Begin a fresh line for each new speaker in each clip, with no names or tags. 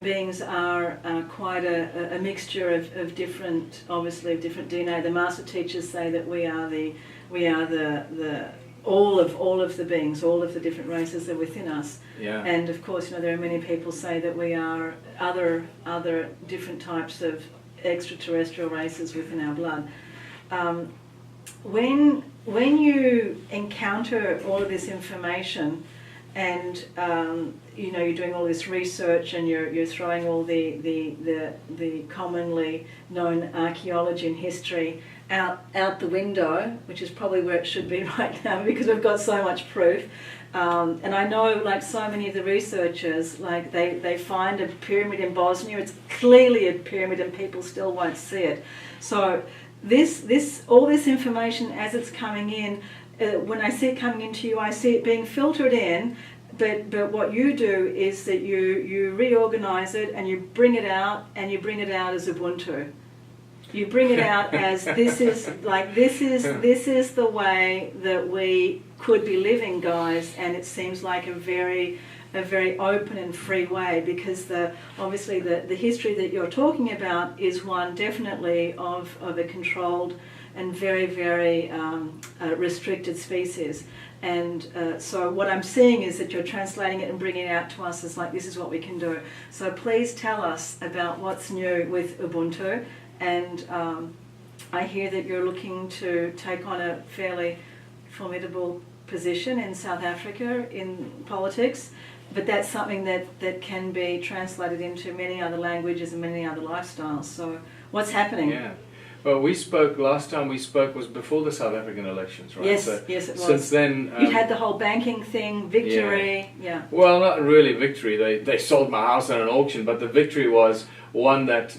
beings are quite a mixture of different, obviously of different DNA. The master teachers say that we are the all of the beings, all of the different races that are within us.
Yeah.
And of course, there are many people say that we are other different types of extraterrestrial races within our blood. When you encounter all of this information, and you're doing all this research, and you're throwing all the commonly known archaeology and history out the window, which is probably where it should be right now because we've got so much proof. And I know, like so many of the researchers, like they find a pyramid in Bosnia. It's clearly a pyramid, and people still won't see it. So all this information as it's coming in. When I see it coming into you, I see it being filtered in, but what you do is that you reorganize it and you bring it out, and you bring it out as Ubuntu. You bring it out as this is the way that we could be living, guys, and it seems like a very open and free way, because obviously the history that you're talking about is one definitely of a controlled and very, very restricted species. And so what I'm seeing is that you're translating it and bringing it out to us as like, this is what we can do. So please tell us about what's new with Ubuntu. And I hear that you're looking to take on a fairly formidable position in South Africa in politics, but that's something that can be translated into many other languages and many other lifestyles. So what's happening?
Yeah. Well, last time we spoke was before the South African elections, right?
Yes,
so
yes it was.
Since then...
You'd had the whole banking thing, victory, yeah.
Well, not really victory. They sold my house at an auction, but the victory was one that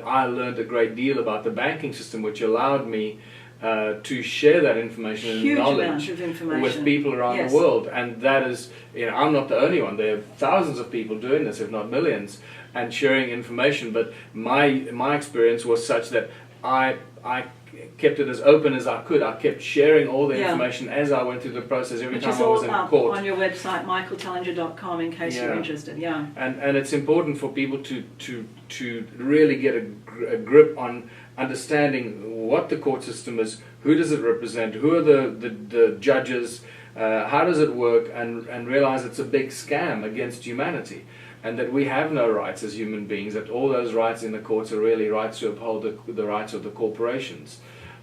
I learned a great deal about the banking system, which allowed me to share that information and knowledge with people around the world. And that is, I'm not the only one. There are thousands of people doing this, if not millions, and sharing information. But my experience was such that I kept it as open as I could. I kept sharing all the information as I went through the process every time I was in court.
On your website, michaeltellinger.com, in case you're interested. Yeah.
And it's important for people to really get a grip on understanding what the court system is, who does it represent, who are the judges, how does it work, and realize it's a big scam against humanity, and that we have no rights as human beings, that all those rights in the courts are really rights to uphold the rights of the corporations,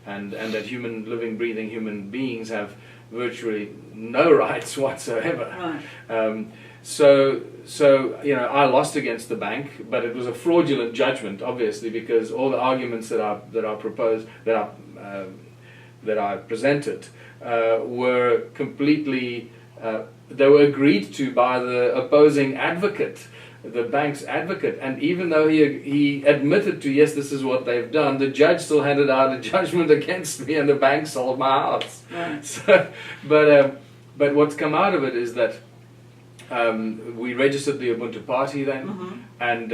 and that living, breathing human beings have virtually no rights whatsoever.
Right.
So I lost against the bank, but it was a fraudulent judgment, obviously, because all the arguments that I presented were completely they were agreed to by the opposing advocate, the bank's advocate, and even though he admitted to, yes, this is what they've done, the judge still handed out a judgment against me, and the bank sold my house.
Right.
So, but what's come out of it is that we registered the Ubuntu party then, and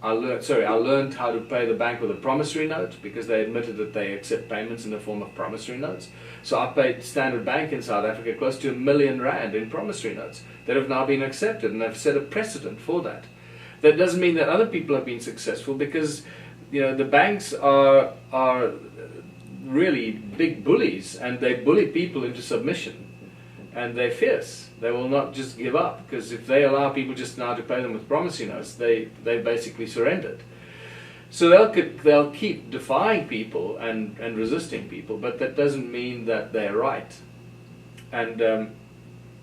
I learned how to pay the bank with a promissory note, because they admitted that they accept payments in the form of promissory notes. So I paid Standard Bank in South Africa close to R1 million in promissory notes that have now been accepted, and they've set a precedent for that. That doesn't mean that other people have been successful, because the banks are really big bullies, and they bully people into submission, and they're fierce. They will not just give up, because if they allow people just now to pay them with promissory notes, they basically surrendered. So they'll keep defying people and resisting people, but that doesn't mean that they're right. And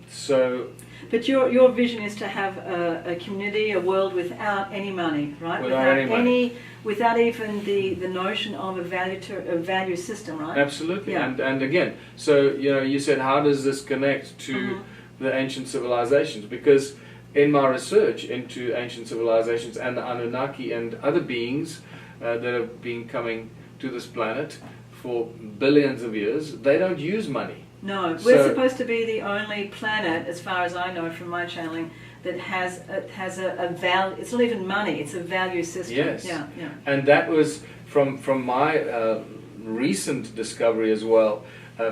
so...
But your vision is to have a community, a world without any money, right?
Without any money.
Without even the notion of a value system, right?
Absolutely.
Yeah.
And again, so you said, how does this connect to the ancient civilizations? Because in my research into ancient civilizations and the Anunnaki and other beings that have been coming to this planet for billions of years, they don't use money.
No, we're supposed to be the only planet, as far as I know from my channeling, that has a value. It's not even money; it's a value system.
Yes.
Yeah.
And that was from my recent discovery as well,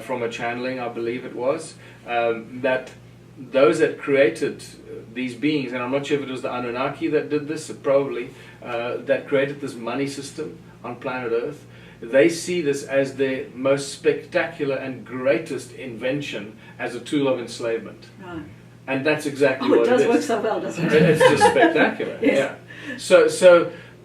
from a channeling, I believe it was, that those that created these beings, and I'm not sure if it was the Anunnaki that did this, probably, that created this money system on planet Earth, they see this as their most spectacular and greatest invention as a tool of enslavement.
Right.
And that's exactly
Oh,
what
it does
it
work
is.
so well, doesn't it?
It's just spectacular.
Yes.
Yeah. So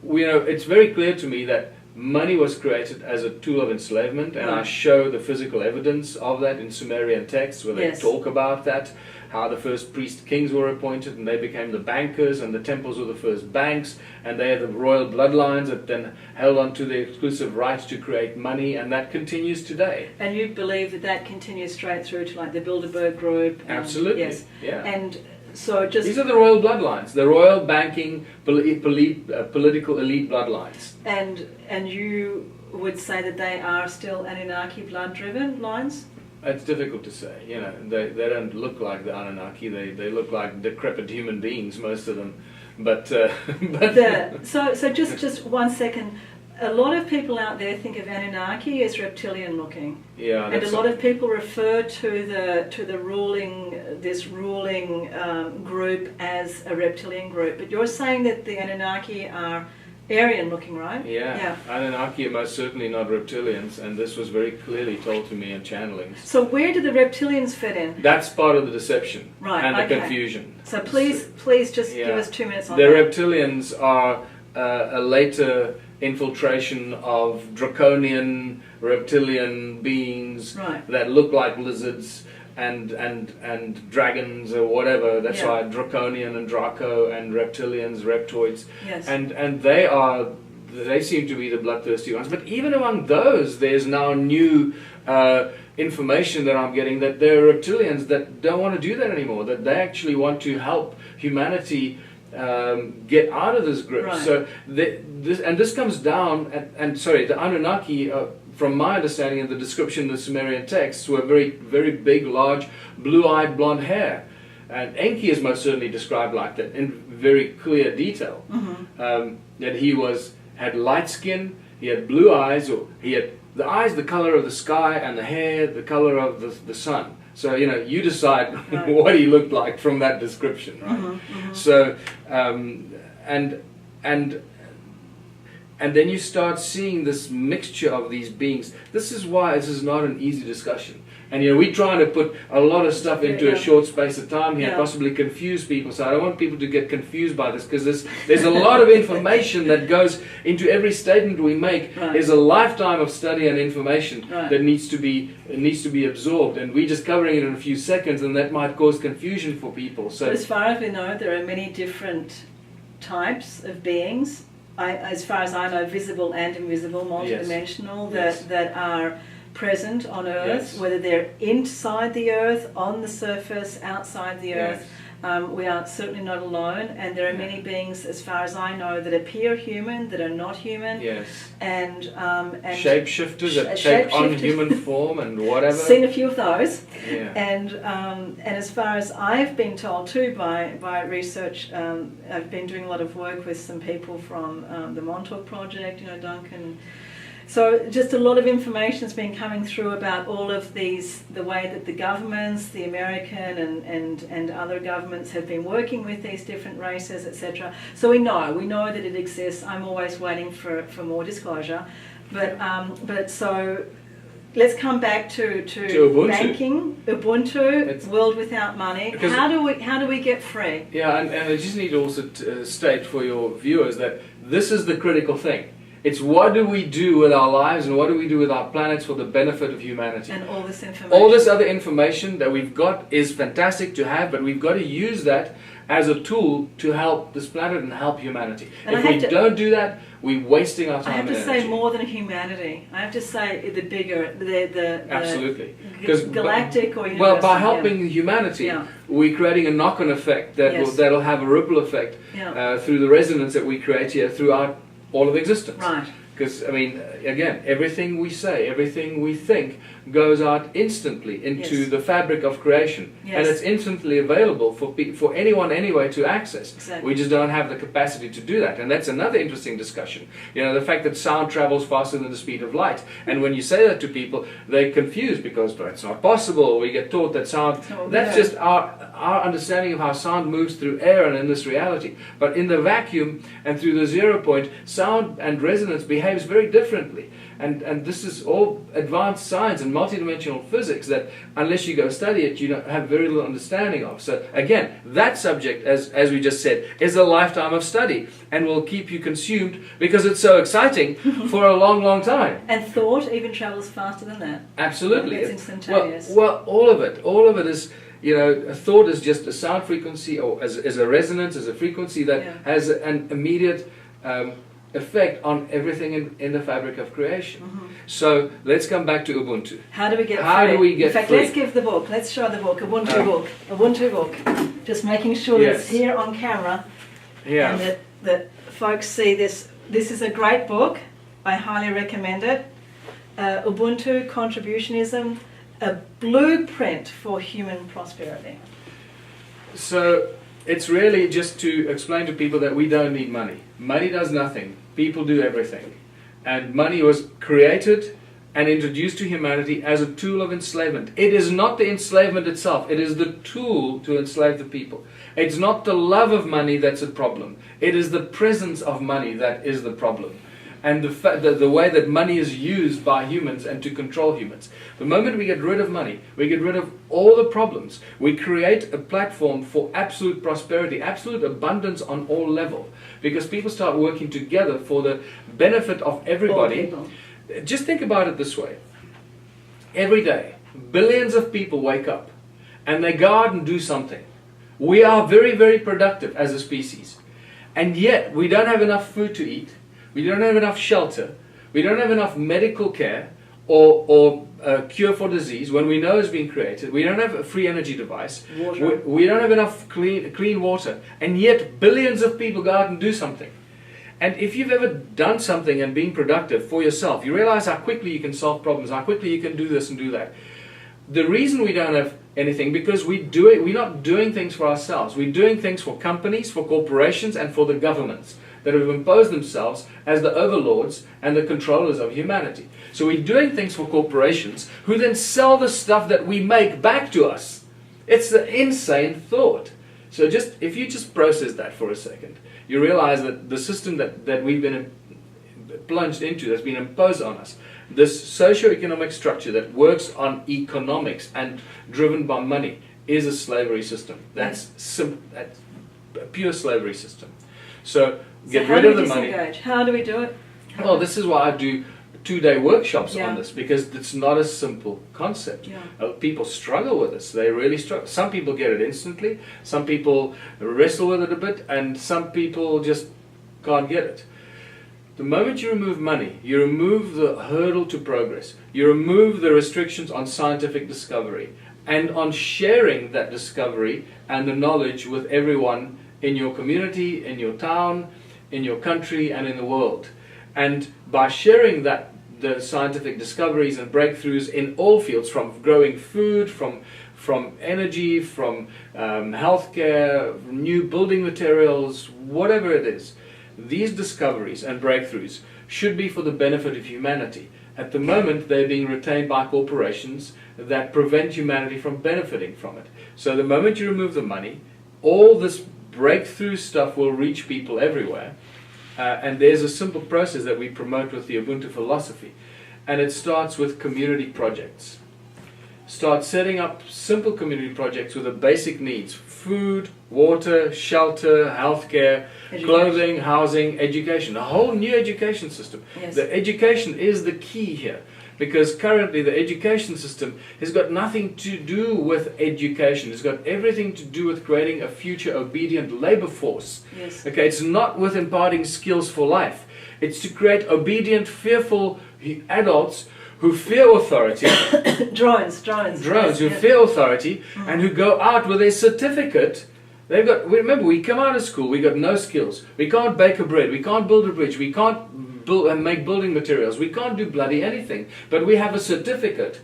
it's very clear to me that money was created as a tool of enslavement, and I
Right.
show the physical evidence of that in Sumerian texts where they
Yes.
talk about that, how the first priest kings were appointed and they became the bankers, and the temples were the first banks, and they had the royal bloodlines that then held on to the exclusive right to create money, and that continues today.
And you believe that that continues straight through to like the Bilderberg Group?
Absolutely.
Yes.
Yeah.
And so just...
These are the royal bloodlines, the royal banking, political elite bloodlines.
And you would say that they are still Anunnaki blood-driven lines?
It's difficult to say. You know, they don't look like the Anunnaki. They look like decrepit human beings, most of them. But
So just 1 second. A lot of people out there think of Anunnaki as reptilian looking.
yeah,
And a
that's
lot of people refer to the ruling group as a reptilian group. But you're saying that the Anunnaki are Aryan looking, right?
Yeah. Anunnaki are most certainly not reptilians, and this was very clearly told to me in channelings.
So where do the reptilians fit in?
That's part of the deception
Right,
and the
okay.
confusion.
So please just
Yeah.
give us 2 minutes on
The
that.
reptilians are a later infiltration of draconian reptilian beings
Right.
that look like lizards and dragons or whatever. That's
Yeah.
why draconian and Draco and reptilians, reptoids,
Yes.
and they seem to be the bloodthirsty ones. But even among those, there's now new information that I'm getting that there are reptilians that don't want to do that anymore. That they actually want to help humanity get out of this grip.
Right.
So this comes down, the Anunnaki, from my understanding of the description in the Sumerian texts, were very, very big, large, blue-eyed, blonde hair. And Enki is most certainly described like that in very clear detail.
Mm-hmm.
That he had light skin, he had blue eyes, or he had the eyes the color of the sky, and the hair the color of the sun. So, you know, you decide
Right.
what he looked like from that description, right?
Mm-hmm, mm-hmm.
So, and then you start seeing this mixture of these beings. This is why this is not an easy discussion. And, you know, we're trying to put a lot of stuff into a short space of time here,
Yeah.
possibly confuse people. So I don't want people to get confused by this, because there's a lot of information that goes into every statement we make.
Right.
There's a lifetime of study and information
Right.
that needs to be absorbed, and we're just covering it in a few seconds, and that might cause confusion for people. So
As far as we know, there are many different types of beings. As far as I know, visible and invisible, multidimensional,
Yes.
that are present on Earth,
Yes.
whether they're inside the Earth, on the surface, outside the Earth. We are certainly not alone, and there are many beings, as far as I know, that appear human, that are not human,
yes,
and
shapeshifters that take on
shapeshifters.
human form and whatever.
Seen a few of those.
Yeah.
And as far as I've been told too by research, I've been doing a lot of work with some people from the Montauk Project, you know, Duncan. So just a lot of information has been coming through about all of these, the way that the governments, the American and other governments have been working with these different races, etc. So we know that it exists. I'm always waiting for more disclosure. But so let's come back to
Ubuntu.
banking, Ubuntu,
It's,
world without money. How do we get free?
Yeah, and I just need to also state for your viewers that this is the critical thing. It's what do we do with our lives and what do we do with our planets for the benefit of humanity.
And all this information.
All this other information that we've got is fantastic to have, but we've got to use that as a tool to help this planet and help humanity.
And
if we don't do that, we're wasting our time.
I have to
and
say
energy.
more than humanity. I have to say the bigger, the
Absolutely.
galactic or universal.
Well, by helping humanity, we're creating a knock-on effect that'll have a ripple effect through the resonance that we create here throughout all of existence.
Right.
Because, I mean, again, everything we say, everything we think goes out instantly into the fabric of creation.
Yes.
And it's instantly available for anyone anyway to access.
Exactly.
We just don't have the capacity to do that. And that's another interesting discussion. You know, the fact that sound travels faster than the speed of light. And when you say that to people, they're confused because it's not possible. We get taught that sound, that's just our understanding of how sound moves through air and in this reality. But in the vacuum and through the 0 point, sound and resonance behaves very differently. And this is all advanced science and multidimensional physics that unless you go study it, you don't have very little understanding of. So again, that subject, as we just said, is a lifetime of study and will keep you consumed because it's so exciting for a long, long time.
And thought even travels faster than that.
Absolutely.
It's instantaneous.
Well, all of it is, a thought is just a sound frequency, or as a resonance, as a frequency that has an immediate effect on everything in the fabric of creation. So let's come back to Ubuntu.
How do we get
How
free?
do we get
In fact,
free?
let's give the book. Let's show the book. Ubuntu book. Just making sure that it's here on camera and that folks see this. This is a great book. I highly recommend it. Ubuntu Contributionism, a blueprint for human prosperity.
So it's really just to explain to people that we don't need money. Money does nothing. People do everything. And money was created and introduced to humanity as a tool of enslavement. It is not the enslavement itself. It is the tool to enslave the people. It's not the love of money that's a problem. It is the presence of money that is the problem. And the way that money is used by humans and to control humans. The moment we get rid of money, we get rid of all the problems. We create a platform for absolute prosperity, absolute abundance on all levels. Because people start working together for the benefit of everybody. Just think about it this way. Every day, billions of people wake up and they go out and do something. We are very, very productive as a species. And yet, we don't have enough food to eat. We don't have enough shelter. We don't have enough medical care or cure for disease when we know it's being created. We don't have a free energy device. We don't have enough clean water. And yet billions of people go out and do something. And if you've ever done something and been productive for yourself, you realize how quickly you can solve problems, how quickly you can do this and do that. The reason we don't have anything, because we're not doing things for ourselves. We're doing things for companies, for corporations, and for the governments that have imposed themselves as the overlords and the controllers of humanity. So we're doing things for corporations who then sell the stuff that we make back to us. It's an insane thought. So if you just process that for a second, you realize that the system that we've been plunged into, that's been imposed on us, this socio-economic structure that works on economics and driven by money, is a slavery system. That's a pure slavery system. So get rid of the money.
How do we do it?
Well, this is why I do 2-day workshops on this, because it's not a simple concept. People struggle with this. They really struggle. Some people get it instantly. Some people wrestle with it a bit, and some people just can't get it. The moment you remove money, you remove the hurdle to progress. You remove the restrictions on scientific discovery and on sharing that discovery and the knowledge with everyone in your community, in your town, in your country, and in the world. And by sharing the scientific discoveries and breakthroughs in all fields, from growing food, from energy, from healthcare, new building materials, whatever it is, these discoveries and breakthroughs should be for the benefit of humanity. At the moment, they're being retained by corporations that prevent humanity from benefiting from it. So the moment you remove the money, all this breakthrough stuff will reach people everywhere. And there's a simple process that we promote with the Ubuntu philosophy. And it starts with community projects. Start setting up simple community projects with the basic needs: food, water, shelter, healthcare, clothing, housing, education. A whole new education system.
Yes.
The education is the key here. Because currently the education system has got nothing to do with education. It's got everything to do with creating a future obedient labor force.
Yes.
Okay, it's not with imparting skills for life. It's to create obedient, fearful adults who fear authority.
drones
who fear authority and who go out with a certificate. Remember, we come out of school, we got no skills. We can't bake a bread, we can't build a bridge, we can't make building materials, we can't do bloody anything. But we have a certificate,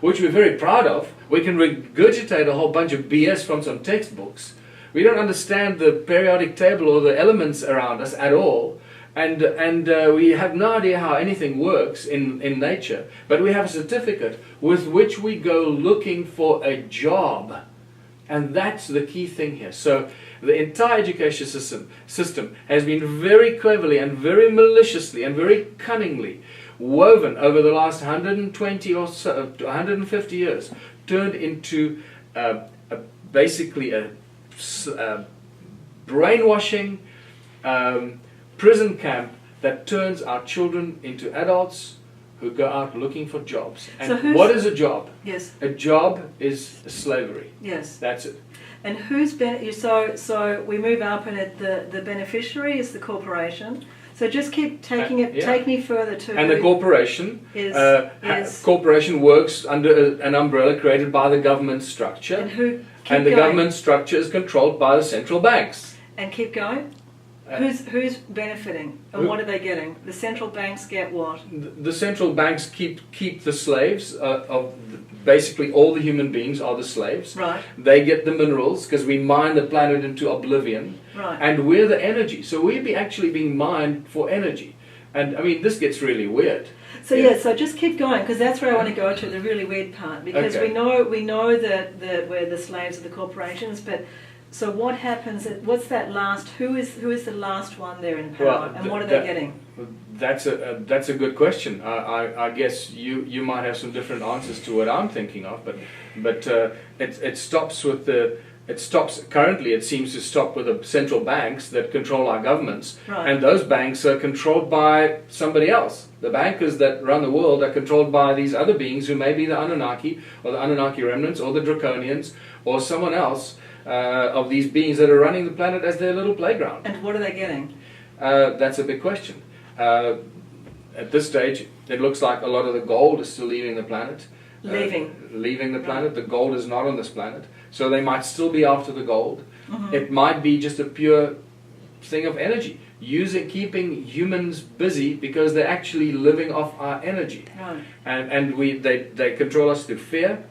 which we're very proud of. We can regurgitate a whole bunch of BS from some textbooks. We don't understand the periodic table or the elements around us at all. And we have no idea how anything works in nature. But we have a certificate with which we go looking for a job And that's the key thing here. So the entire education system has been very cleverly and very maliciously and very cunningly woven over the last 120 or so, 150 years, turned into basically a brainwashing prison camp that turns our children into adults who go out looking for jobs. And
So
what is a job?
Yes.
A job is slavery.
Yes.
That's it.
And so we move up, and the beneficiary is the corporation. So just keep taking it.
Yeah.
Take me further to.
And the corporation
is
corporation works under an umbrella created by the government structure.
and who?
And the government structure is controlled by the central banks.
And keep going. Who's benefiting, and what are they getting? The central banks get what?
The central banks keep the slaves of basically all the human beings are the slaves.
Right.
They get the minerals because we mine the planet into oblivion.
Right.
And we're the energy. So we're actually being mined for energy. And I mean, this gets really weird.
So yeah, so just keep going, because that's where I want to go to, the really weird part, because
Okay.
we know that we're the slaves of the corporations, but so what happens? What's that last? Who is the last one there in power, and what are they getting?
That's a good question. I guess you might have some different answers to what I'm thinking of, but it stops with the. It stops currently. It seems to stop with the central banks that control our governments,
Right.
and those banks are controlled by somebody else. The bankers that run the world are controlled by these other beings who may be the Anunnaki or the Anunnaki remnants or the Draconians or someone else of these beings that are running the planet as their little playground.
And what are they getting?
That's a big question. At this stage, it looks like a lot of the gold is still leaving the planet. Leaving the planet. The gold is not on this planet. So they might still be after the gold.
Mm-hmm.
It might be just a pure thing of energy. Keeping humans busy because they're actually living off our energy.
Right.
And they control us through fear.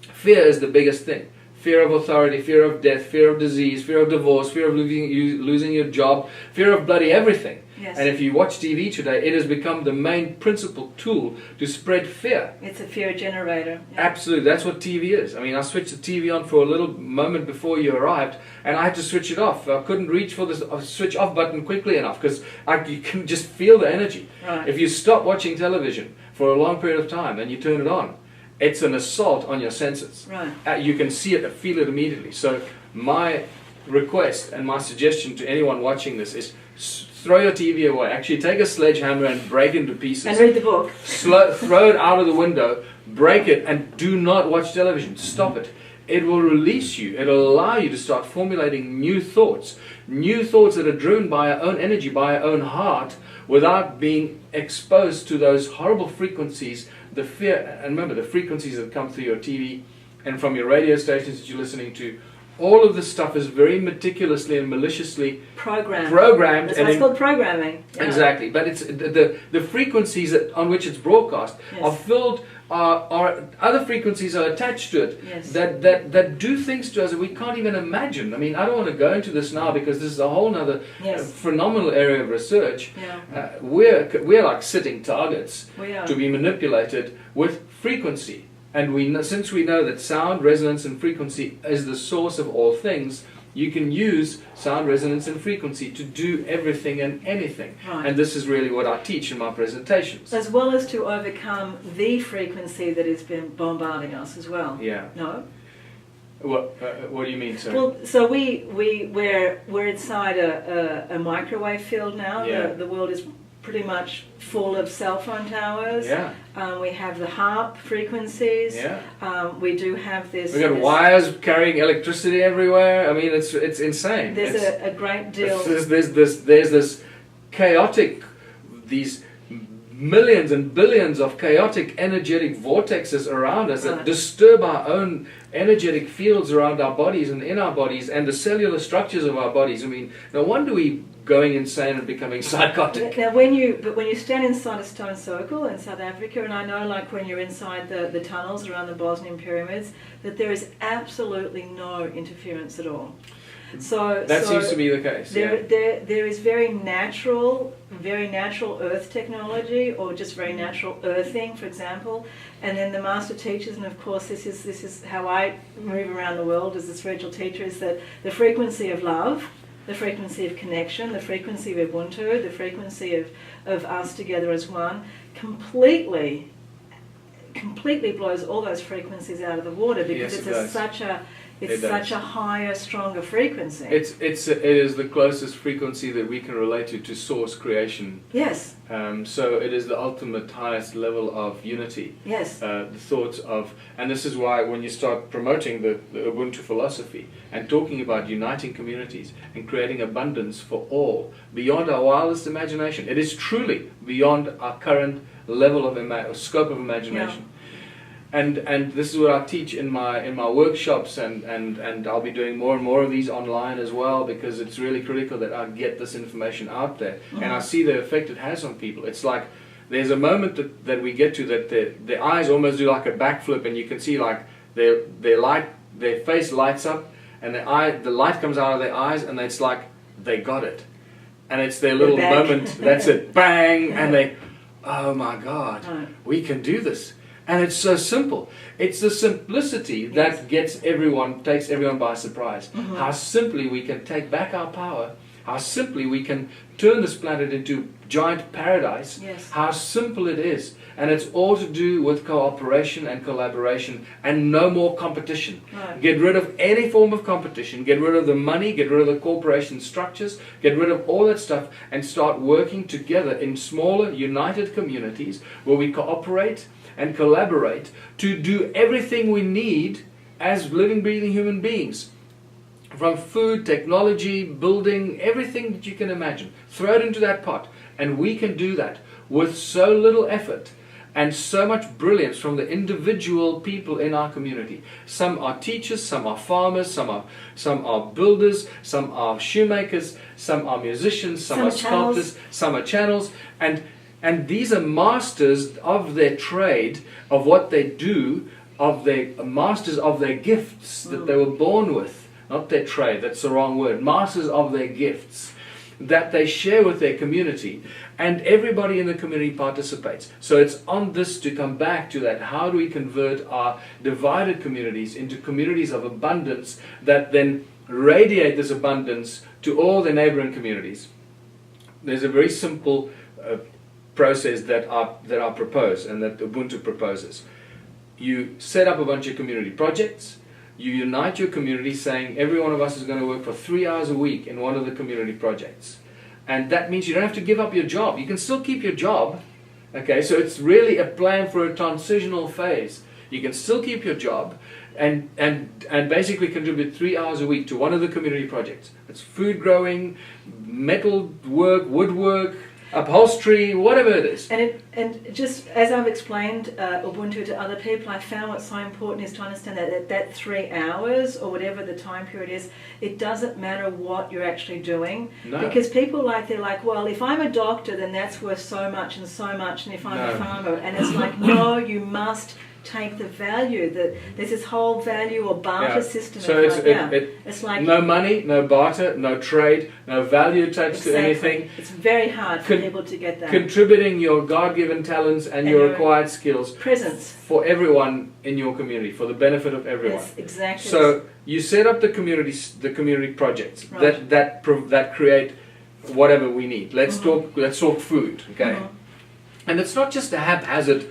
Fear is the biggest thing. Fear of authority, fear of death, fear of disease, fear of divorce, fear of losing your job, fear of bloody everything.
Yes.
And if you watch TV today, it has become the main principal tool to spread fear.
It's a fear generator. Yeah.
Absolutely, that's what TV is. I mean, I switched the TV on for a little moment before you arrived, and I had to switch it off. I couldn't reach for the switch off button quickly enough because you can just feel the energy.
Right.
If you stop watching television for a long period of time and you turn it on, it's an assault on your senses.
Right.
You can see it and feel it immediately. So my request and my suggestion to anyone watching this is throw your TV away. Actually take a sledgehammer and break it into pieces.
And read the book.
Throw it out of the window, break it, and do not watch television. Stop it. It will release you. It will allow you to start formulating new thoughts that are driven by our own energy, by our own heart, without being exposed to those horrible frequencies, the fear. And remember, the frequencies that come through your TV and from your radio stations that you're listening to, all of this stuff is very meticulously and maliciously programmed.
That's why it's called programming. Yeah.
Exactly, but it's the frequencies on which it's broadcast are filled. Other frequencies are attached to it.
Yes.
that do things to us that we can't even imagine. I mean, I don't want to go into this now because this is a whole other phenomenal area of research.
Yeah.
We're like sitting targets
We are.
to be manipulated with frequency. And since we know that sound, resonance, and frequency is the source of all things, you can use sound, resonance, and frequency to do everything and anything.
Right.
And this is really what I teach in my presentations.
As well as to overcome the frequency that has been bombarding us as well.
Yeah.
No?
What do you mean, sir?
Well, so we're inside a microwave field now.
Yeah.
The world is pretty much full of cell phone towers.
Yeah.
We have the HARP frequencies.
Yeah.
We do have this.
We've got wires carrying electricity everywhere. I mean, it's insane.
There's a great deal.
There's this chaotic, these millions and billions of chaotic energetic vortexes around us that disturb our own energetic fields around our bodies and in our bodies and the cellular structures of our bodies. I mean, no wonder we going insane and becoming psychotic.
Now, when you stand inside a stone circle in South Africa, and I know, like when you're inside the tunnels around the Bosnian pyramids, that there is absolutely no interference at all. So
That seems to be the case.
There is very natural earth technology, or just very natural earthing, for example, and then the master teachers, and of course this is how I move around the world as a spiritual teacher, is that the frequency of love, the frequency of connection, the frequency of Ubuntu, the frequency of us together as one, completely blows all those frequencies out of the water, because it's such a higher, stronger frequency.
It is the closest frequency that we can relate to source creation.
Yes.
So it is the ultimate highest level of unity.
Yes.
The thoughts of, and this is why when you start promoting the Ubuntu philosophy and talking about uniting communities and creating abundance for all, beyond our wildest imagination, it is truly beyond our current level of scope of imagination. And this is what I teach in my workshops, and I'll be doing more and more of these online as well, because it's really critical that I get this information out there. And I see the effect it has on people. It's like there's a moment that we get to that their eyes almost do like a backflip, and you can see like their face lights up, and the light comes out of their eyes, and it's like they got it. And it's their little moment, that's it, bang, and they, oh my God, we can do this. And it's so simple. It's the simplicity that takes everyone by surprise. How simply we can take back our power. How simply we can turn this planet into giant paradise.
Yes.
How simple it is. And it's all to do with cooperation and collaboration, and no more competition.
Right.
Get rid of any form of competition. Get rid of the money. Get rid of the corporation structures. Get rid of all that stuff, and start working together in smaller, united communities where we cooperate and collaborate to do everything we need as living, breathing human beings. From food, technology, building, everything that you can imagine. Throw it into that pot. And we can do that with so little effort and so much brilliance from the individual people in our community. Some are teachers, some are farmers, some are builders, some are shoemakers, some are musicians, some are sculptors, some are channels. And these are masters of their trade, of what they do, masters of their gifts that they were born with. Not their trade, that's the wrong word. Masters of their gifts that they share with their community. And everybody in the community participates. So it's on this to come back to that. How do we convert our divided communities into communities of abundance that then radiate this abundance to all the neighboring communities? There's a very simple process that I propose, and that Ubuntu proposes. You set up a bunch of community projects. You unite your community, saying every one of us is going to work for 3 hours a week in one of the community projects. And that means you don't have to give up your job. You can still keep your job. Okay, so it's really a plan for a transitional phase. You can still keep your job and basically contribute 3 hours a week to one of the community projects. It's food growing, metal work, woodwork, upholstery, whatever it is.
And just as I've explained Ubuntu to other people, I found what's so important is to understand that 3 hours or whatever the time period is, it doesn't matter what you're actually doing.
No.
Because people they're like, well, if I'm a doctor, then that's worth so much, and if I'm a farmer, and it's like, no, you must take the value. That there's this whole value or barter system.
So it's like no money, no barter, no trade, no value attached to anything.
It's very hard for people to get that.
Contributing your God-given talents and your acquired skills,
presence
for everyone in your community, for the benefit of everyone.
Yes, exactly.
So you set up the community projects that create whatever we need. Let's talk food, okay? And it's not just a haphazard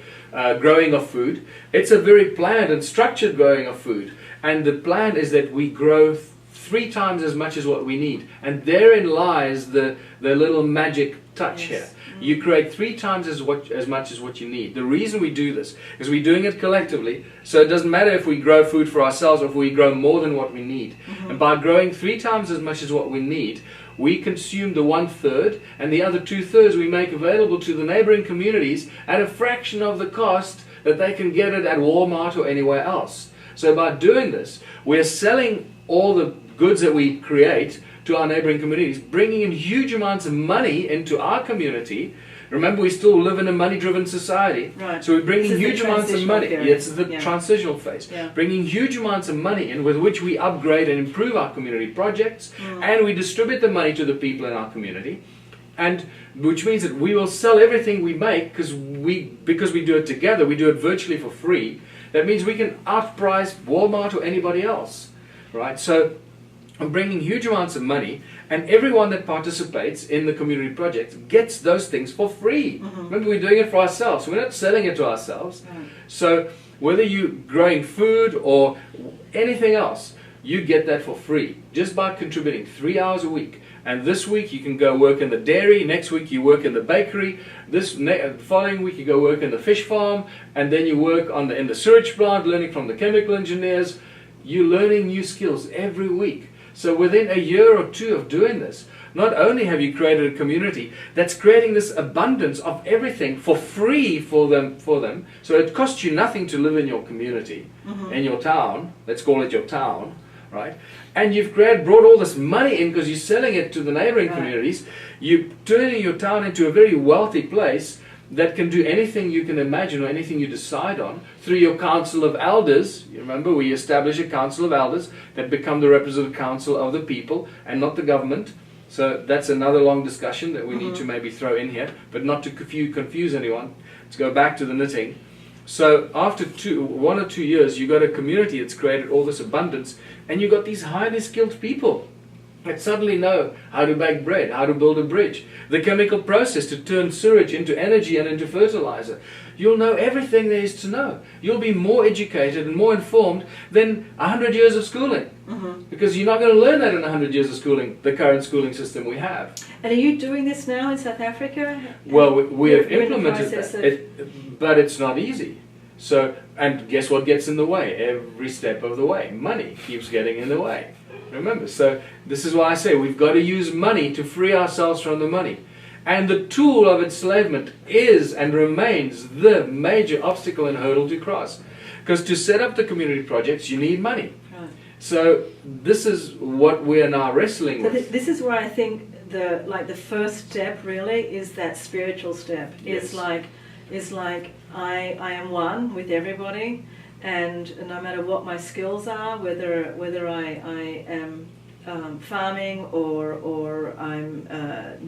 growing of food. It's a very planned and structured growing of food. And the plan is that we grow 3 times as much as what we need. And therein lies the little magic touch here. You create 3 times as much as what you need. The reason we do this is we're doing it collectively. So it doesn't matter if we grow food for ourselves or if we grow more than what we need. And by growing 3 times as much as what we need, we consume the 1/3, and the other 2/3 we make available to the neighboring communities at a fraction of the cost that they can get it at Walmart or anywhere else. So by doing this, we're selling all the goods that we create to our neighboring communities, bringing in huge amounts of money into our community Remember, we still live in a money-driven society.
Right.
So we're bringing
This is the
huge amounts of
transitional
money.
period.
It's the
Yeah.
transitional phase.
Yeah.
Bringing huge amounts of money in with which we upgrade and improve our community projects, and we distribute the money to the people in our community. And which means that we will sell everything we make because we do it together, we do it virtually for free. That means we can outprice Walmart or anybody else, right? So I'm bringing huge amounts of money, and everyone that participates in the community projects gets those things for free. Remember, we're doing it for ourselves. We're not selling it to ourselves. So whether you're growing food or anything else, you get that for free just by contributing 3 hours a week. And this week you can go work in the dairy, next week you work in the bakery, following week you go work in the fish farm, and then you work in the sewage plant, learning from the chemical engineers. You're learning new skills every week. So within a year or two of doing this, not only have you created a community that's creating this abundance of everything for free for them, so it costs you nothing to live in your community, in your town, let's call it your town, right? And you've brought all this money in because you're selling it to the neighboring communities. You're turning your town into a very wealthy place that can do anything you can imagine or anything you decide on through your council of elders. You remember, we establish a council of elders that become the representative council of the people and not the government. So that's another long discussion that we need to maybe throw in here, but not to confuse anyone. Let's go back to the knitting. So after 1 or 2 years, you got a community that's created all this abundance, and you got these highly skilled people that suddenly know how to bake bread, how to build a bridge, the chemical process to turn sewage into energy and into fertilizer. You'll know everything there is to know. You'll be more educated and more informed than 100 years of schooling. Because you're not going to learn that in 100 years of schooling, the current schooling system we have.
And are you doing this now in South Africa?
Well, we have
You're in the
implemented
process
that, but it's not easy. So, and guess what gets in the way? Every step of the way. Money keeps getting in the way. Remember, so this is why I say we've got to use money to free ourselves from the money. And the tool of enslavement is and remains the major obstacle and hurdle to cross. Because to set up the community projects, you need money.
Right.
So this is what we are now wrestling
So
with.
this is where I think the first step really is that spiritual step.
Yes.
Is like I am one with everybody, and no matter what my skills are, whether I am farming or I'm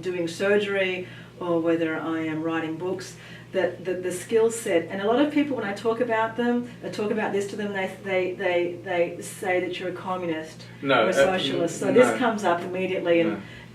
doing surgery or whether I am writing books, the skill set. And a lot of people, when I talk about this to them, they say that you're a communist or a socialist. So this comes up immediately,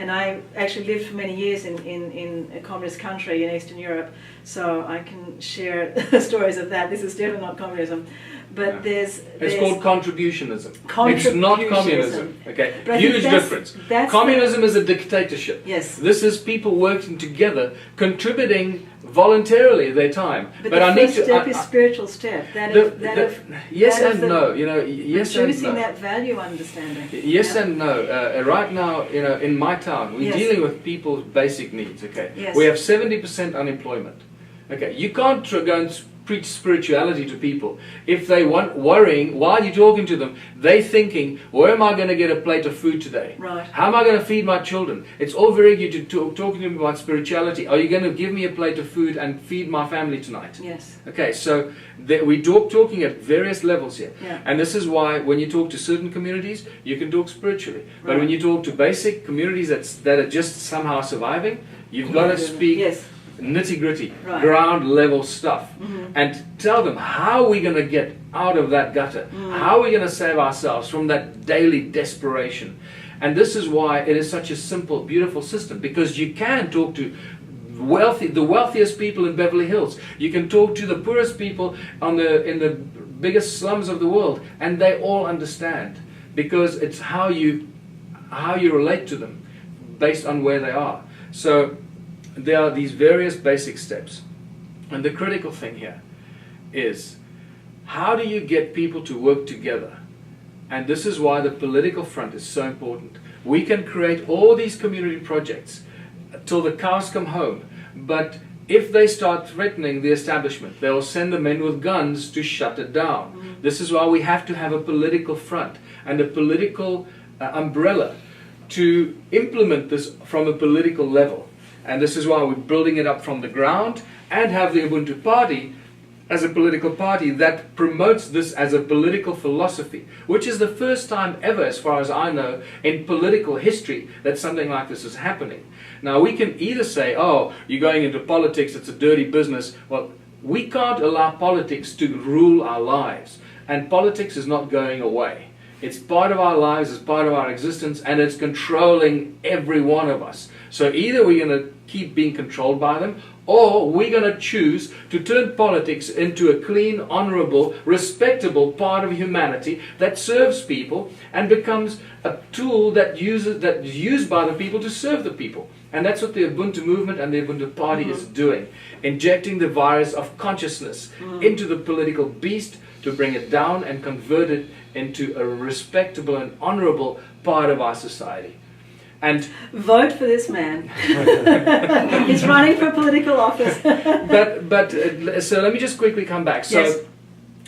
and I actually lived for many years in a communist country in Eastern Europe, so I can share stories of that. This is definitely not communism. But it's
called contributionism. It's not communism. Okay, huge difference. Communism is a dictatorship.
Yes.
This is people working together, contributing voluntarily their time.
But the first step is spiritual step.
Yes and no. You know, yes and no.
Producing that value understanding.
Yes and no. Right now, you know, in my town, we're dealing with people's basic needs. Okay.
Yes.
We have 70% unemployment. Okay. You can't go and preach spirituality to people if they want worrying while you're talking to them. They thinking, where am I going to get a plate of food today?
Right.
How am I going to feed my children? It's all very good to talking to them about spirituality. Are you going to give me a plate of food and feed my family tonight?
Yes.
Okay, so we talking at various levels here.
Yeah.
And this is why when you talk to certain communities, you can talk spiritually. But when you talk to basic communities that are just somehow surviving, you've got to speak nitty-gritty, ground level stuff, and tell them how we're going to get out of that gutter, how we're going to save ourselves from that daily desperation. And this is why it is such a simple, beautiful system, because you can talk to the wealthiest people in Beverly Hills. You can talk to the poorest people in the biggest slums of the world, and they all understand, because it's how you relate to them based on where they are. So there are these various basic steps. And the critical thing here is, how do you get people to work together? And this is why the political front is so important. We can create all these community projects till the cows come home, but if they start threatening the establishment, they will send the men with guns to shut it down. This is why we have to have a political front and a political umbrella to implement this from a political level. And this is why we're building it up from the ground and have the Ubuntu Party as a political party that promotes this as a political philosophy, which is the first time ever, as far as I know, in political history that something like this is happening. Now, we can either say, oh, you're going into politics, it's a dirty business. Well, we can't allow politics to rule our lives, and politics is not going away. It's part of our lives, it's part of our existence, and it's controlling every one of us. So either we're going to keep being controlled by them, or we're going to choose to turn politics into a clean, honorable, respectable part of humanity that serves people and becomes a tool that is used by the people to serve the people. And that's what the Ubuntu movement and the Ubuntu Party is doing, injecting the virus of consciousness into the political beast to bring it down and convert it into a respectable and honorable part of our society. And
vote for this man. He's running for political office.
So let me just quickly come back. So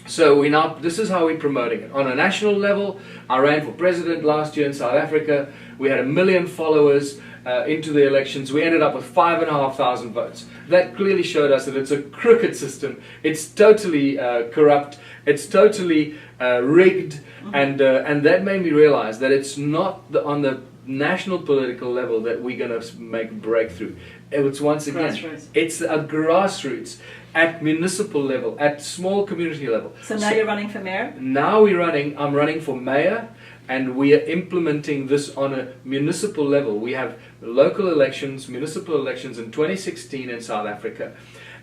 this is how we're promoting it. On a national level, I ran for president last year in South Africa. We had 1 million followers into the elections. We ended up with 5,500 votes. That clearly showed us that it's a crooked system. It's totally corrupt. It's totally rigged. And that made me realize that it's not on the national political level that we're going to make a breakthrough. It's once again, it's a grassroots at municipal level, at small community level.
So now you're running for mayor?
Now I'm running for mayor, and we are implementing this on a municipal level. We have local elections, municipal elections in 2016 in South Africa.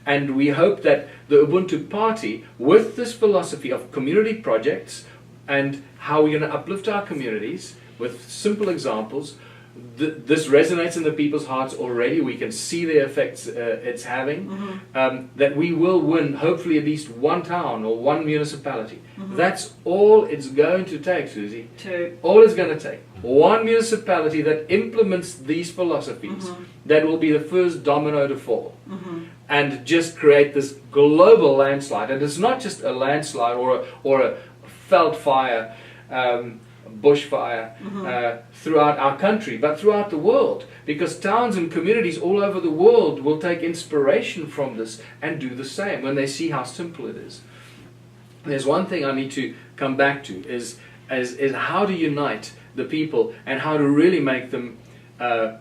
And we hope that the Ubuntu Party, with this philosophy of community projects and how we're going to uplift our communities, with simple examples, this resonates in the people's hearts already. We can see the effects it's having. That we will win, hopefully, at least one town or one municipality. That's all it's going to take, Susie. All it's going to take. One municipality that implements these philosophies, that will be the first domino to fall. And just create this global landslide. And it's not just a landslide or a veld fire, bushfire throughout our country, but throughout the world, because towns and communities all over the world will take inspiration from this and do the same when they see how simple it is. There's one thing I need to come back to is how to unite the people and how to really make them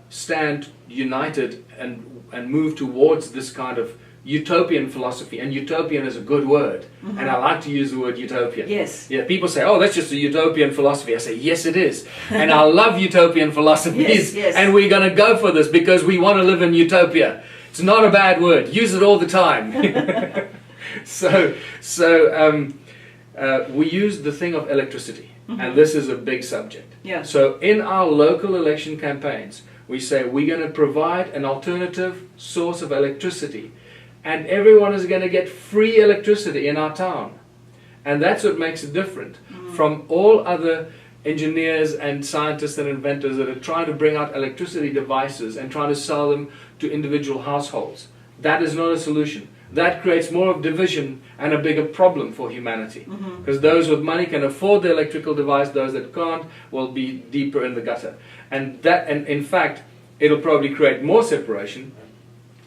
stand united and move towards this kind of utopian philosophy. And utopian is a good word, and I like to use the word utopian.
Yes.
Yeah, people say, oh, that's just a utopian philosophy. I say, yes, it is. And I love utopian philosophies, and we're going to go for this because we want to live in utopia. It's not a bad word. Use it all the time. We use the thing of electricity, and this is a big subject.
Yeah.
So in our local election campaigns, we say we're going to provide an alternative source of electricity, and everyone is going to get free electricity in our town. And that's what makes it different from all other engineers and scientists and inventors that are trying to bring out electricity devices and trying to sell them to individual households. That is not a solution. That creates more of division and a bigger problem for humanity. Because those with money can afford the electrical device, those that can't will be deeper in the gutter. And in fact, it'll probably create more separation,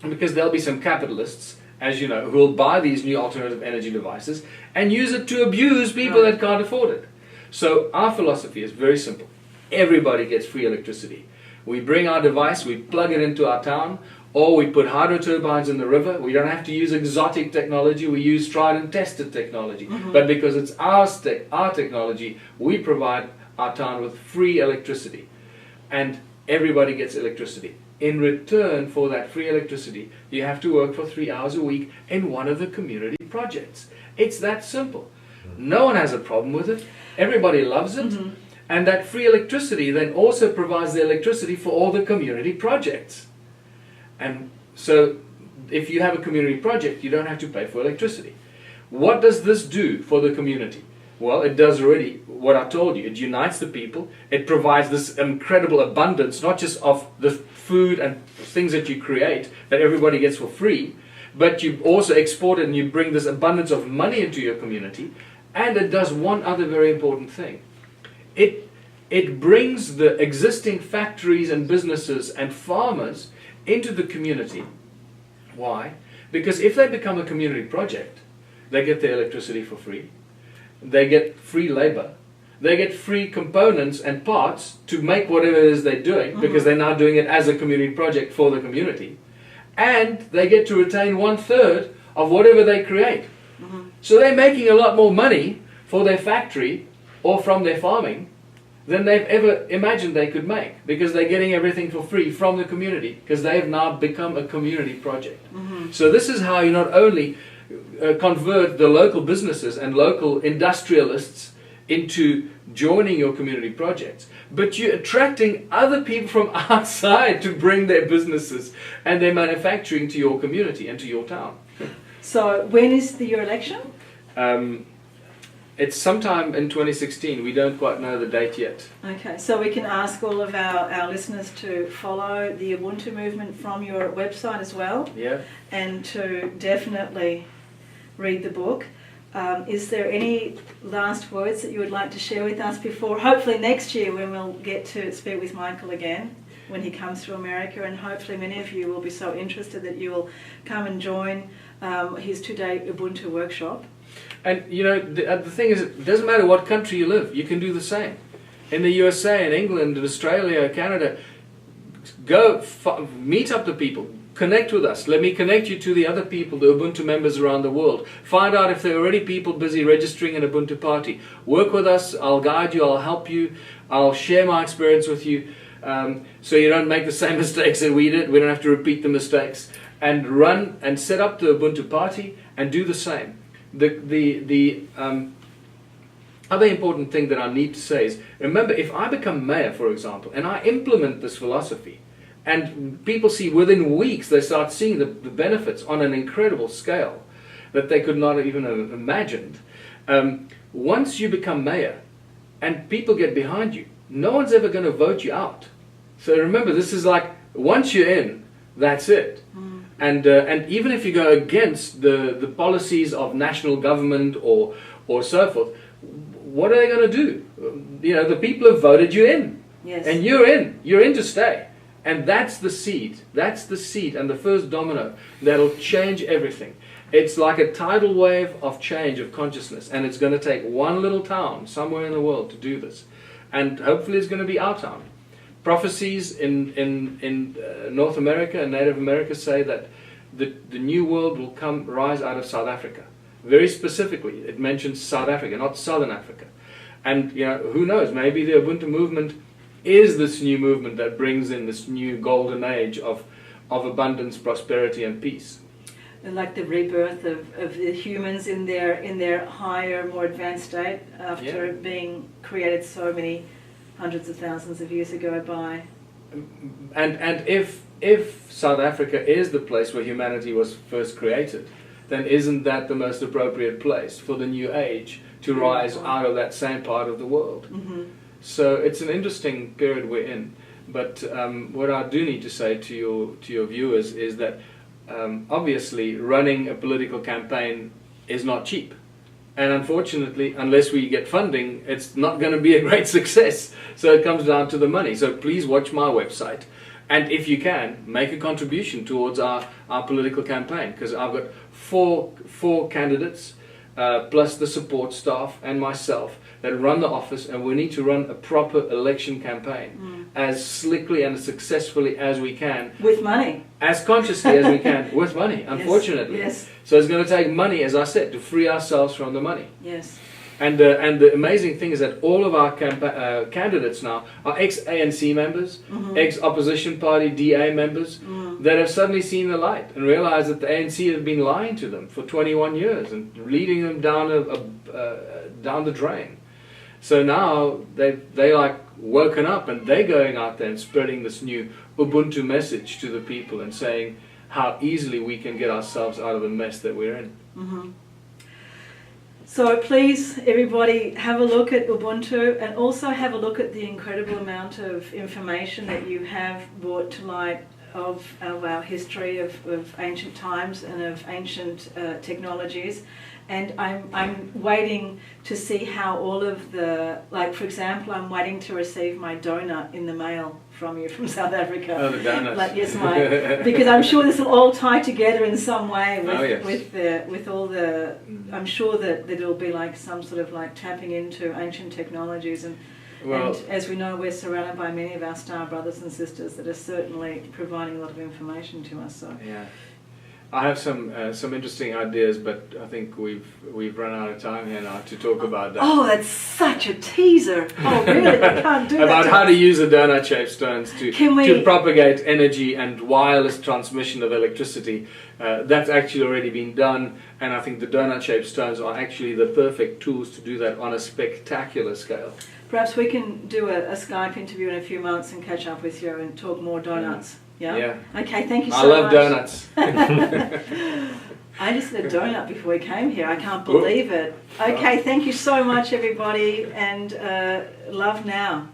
because there'll be some capitalists, as you know, who will buy these new alternative energy devices and use it to abuse people that can't afford it. So our philosophy is very simple. Everybody gets free electricity. We bring our device, we plug it into our town, or we put hydro turbines in the river. We don't have to use exotic technology, we use tried and tested technology. But because it's our technology, we provide our town with free electricity. And everybody gets electricity. In return for that free electricity, you have to work for 3 hours a week in one of the community projects. It's that simple. No one has a problem with it. Everybody loves it. And that free electricity then also provides the electricity for all the community projects. And so if you have a community project, you don't have to pay for electricity. What does this do for the community? Well, it does already what I told you. It unites the people. It provides this incredible abundance, not just of the food and things that you create that everybody gets for free, but you also export it and you bring this abundance of money into your community. And it does one other very important thing. It brings the existing factories and businesses and farmers into the community. Why? Because if they become a community project, they get their electricity for free, they get free labor, they get free components and parts to make whatever it is they're doing, because they're now doing it as a community project for the community, and they get to retain 1/3 of whatever they create. So they're making a lot more money for their factory or from their farming than they've ever imagined they could make, because they're getting everything for free from the community, because they've now become a community project. So this is how you not only convert the local businesses and local industrialists into joining your community projects, but you're attracting other people from outside to bring their businesses and their manufacturing to your community and to your town.
So when is your election?
It's sometime in 2016. We don't quite know the date yet.
Okay, so we can ask all of our listeners to follow the Ubuntu movement from your website as well.
Yeah.
And to definitely read the book. Is there any last words that you would like to share with us before, hopefully next year, when we'll get to speak with Michael again, when he comes to America, and hopefully many of you will be so interested that you will come and join his 2-day Ubuntu workshop.
And you know, the thing is, it doesn't matter what country you live, you can do the same. In the USA, in England, in Australia, Canada, go meet up the people, connect with us. Let me connect you to the other people, the Ubuntu members around the world. Find out if there are already people busy registering an Ubuntu party. Work with us, I'll guide you, I'll help you, I'll share my experience with you, so you don't make the same mistakes that we did. We don't have to repeat the mistakes. And run and set up the Ubuntu party and do the same. The other important thing that I need to say is, remember, if I become mayor, for example, and I implement this philosophy, and people see within weeks, they start seeing the benefits on an incredible scale that they could not even have imagined. Once you become mayor and people get behind you, no one's ever going to vote you out. So remember, this is like, once you're in, that's it. And even if you go against the policies of national government or so forth, what are they going to do? You know, the people have voted you in.
Yes.
And you're in to stay. And that's the seed and the first domino that'll change everything. It's like a tidal wave of change of consciousness, and it's going to take one little town somewhere in the world to do this. And hopefully it's going to be our town. Prophecies in North America and Native America say that the new world will rise out of South Africa. Very specifically, it mentions South Africa, not Southern Africa. And you know, who knows? Maybe the Ubuntu movement is this new movement that brings in this new golden age of abundance, prosperity, and peace.
And like the rebirth of the humans in their higher, more advanced state after being created so many hundreds of thousands of years ago by.
And if South Africa is the place where humanity was first created, then isn't that the most appropriate place for the new age to rise out of that same part of the world? So it's an interesting period we're in. But what I do need to say to your viewers is that obviously running a political campaign is not cheap. And unfortunately, unless we get funding, it's not going to be a great success. So it comes down to the money. So please watch my website. And if you can, make a contribution towards our political campaign. Because I've got four candidates, plus the support staff and myself, that run the office. And we need to run a proper election campaign as slickly and as successfully as we can.
With money.
As consciously as we can, with money, unfortunately.
Yes.
So it's going to take money, as I said, to free ourselves from the money.
Yes.
And the amazing thing is that all of our candidates now are ex-ANC members, ex-opposition party DA members that have suddenly seen the light and realized that the ANC had been lying to them for 21 years and leading them down down the drain. So now they like woken up, and they're going out there and spreading this new Ubuntu message to the people and saying how easily we can get ourselves out of the mess that we're in.
So please, everybody, have a look at Ubuntu, and also have a look at the incredible amount of information that you have brought to light of our history of ancient times and of ancient technologies. And I'm waiting to see how all of the, like for example, I'm waiting to receive my donut in the mail from you from South Africa.
Oh, the donuts.
Like yes, because I'm sure this will all tie together in some way with all the. I'm sure that it'll be like some sort of like tapping into ancient technologies and as we know, we're surrounded by many of our star brothers and sisters that are certainly providing a lot of information to us. So
yeah. I have some interesting ideas, but I think we've run out of time here now to talk about that.
Oh, that's such a teaser! Oh, really? I can't do that.
About how to use the donut-shaped stones to propagate energy and wireless transmission of electricity. That's actually already been done, and I think the donut-shaped stones are actually the perfect tools to do that on a spectacular scale.
Perhaps we can do a Skype interview in a few months and catch up with you and talk more donuts. Yeah?
Yeah.
Okay, thank you so
much. I love
much.
donuts.
I just had a donut before we came here. I can't believe it. Okay, thank you so much, everybody, and love now.